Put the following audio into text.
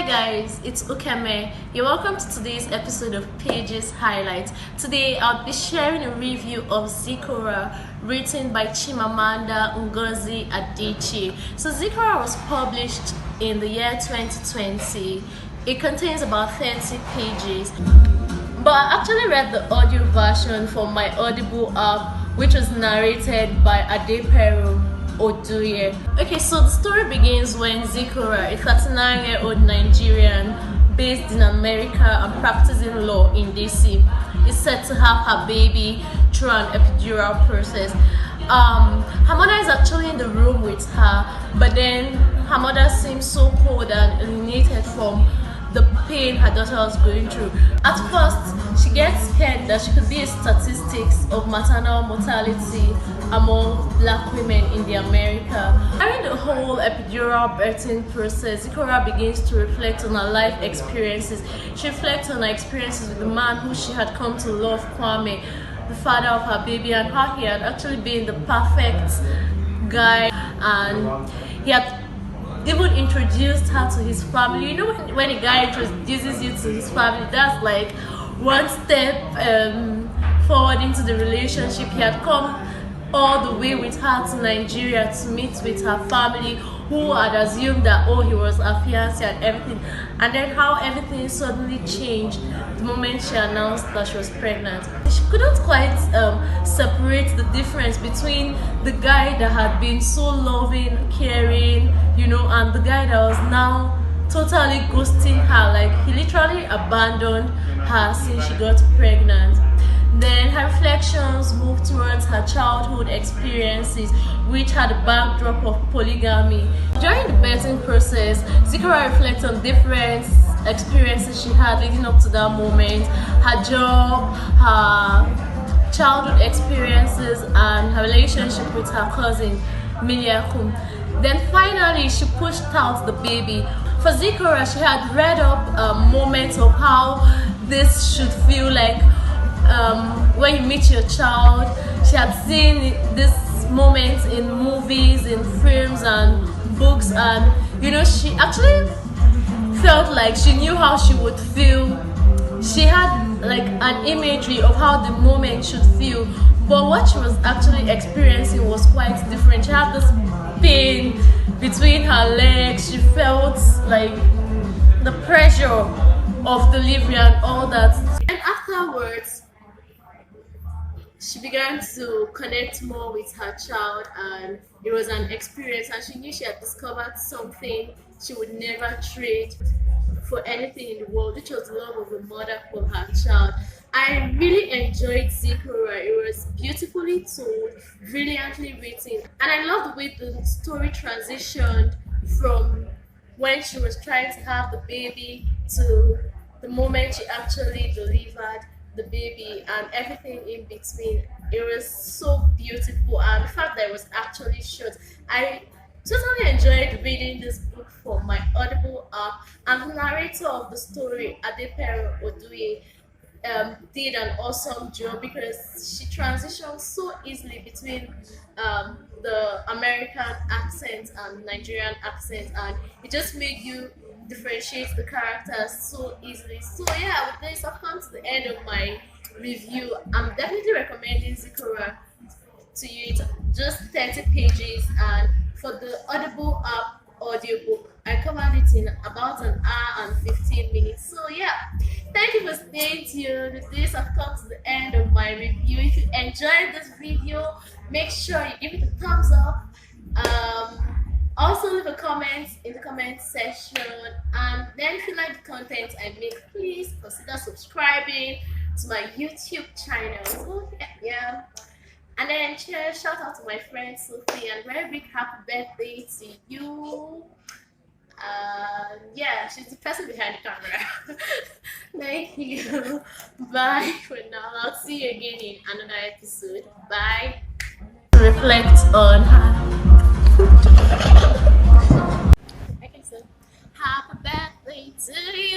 guys, it's Ukeme. You're welcome to today's episode of Pages Highlights. Today I'll be sharing a review of Zikora, written by Chimamanda Ngozi Adichie. So Zikora was published in the year 2020. It contains about 30 pages. But I actually read the audio version from my Audible app, which was narrated by Adepero. Okay, so the story begins when Zikora, a 39-year-old Nigerian based in America and practicing law in DC, is set to have her baby through an epidural process. Her mother is actually in the room with her, but then her mother seems so cold and alienated from the pain her daughter was going through. At first, she gets scared that she could be a statistics of maternal mortality among black women in the America. During the whole epidural birthing process, Zikora begins to reflect on her life experiences. She reflects on her experiences with the man who she had come to love, Kwame, the father of her baby, and how he had actually been the perfect guy, and he had even introduced her to his family. You know, when a guy introduces you to his family, that's like one step forward into the relationship. He had come all the way with her to Nigeria to meet with her family, who had assumed that, oh, he was her fiancé and everything. And then how everything suddenly changed the moment she announced that she was pregnant. She couldn't quite separate the difference between the guy that had been so loving, caring, you know, and the guy that was now totally ghosting her. Like, he literally abandoned her since she got pregnant. Then her reflections moved towards her childhood experiences, which had a backdrop of polygamy. During the birthing process, Zikora reflects on different experiences she had leading up to that moment: her job, her childhood experiences, and her relationship with her cousin, Miliakum. Then finally, she pushed out the baby. For Zikora, she had read up moments of how this should feel like when you meet your child. She had seen this moment in movies, in films and books, and you know, she actually felt like she knew how she would feel. She had like an imagery of how the moment should feel, but what she was actually experiencing was quite different. She had this pain between her legs. She felt like the pressure of delivery and all that. And afterwards, she began to connect more with her child, and it was an experience, and she knew she had discovered something she would never trade for anything in the world, which was the love of a mother for her child. I really enjoyed Zikora. It was beautifully told, brilliantly written, and I love the way the story transitioned from when she was trying to have the baby to the moment she actually delivered the baby and everything in between. It was so beautiful, and the fact that it was actually short. I totally enjoyed reading this book from my Audible app, and the narrator of the story, Adepero Oduye, did an awesome job because she transitioned so easily between the American accent and Nigerian accent, and it just made you differentiate the characters so easily. So yeah, with this I've come to the end of my review. I'm definitely recommending Zikora to you. It's just 30 pages, and for the Audible app audiobook, I covered it in about an hour and 15 minutes. So yeah, thank you for staying tuned. With this I've come to the end of my review. If you enjoyed this video, make sure you give it a thumbs up. Also leave a comment in the comment section, and then if you like the content I make, please consider subscribing to my YouTube channel. So yeah. And then shout out to my friend Sophie, and very big happy birthday to you. Yeah, she's the person behind the camera. Thank you. Bye for now. I'll see you again in another episode. Bye. Reflect on her. Okay, so happy birthday to you.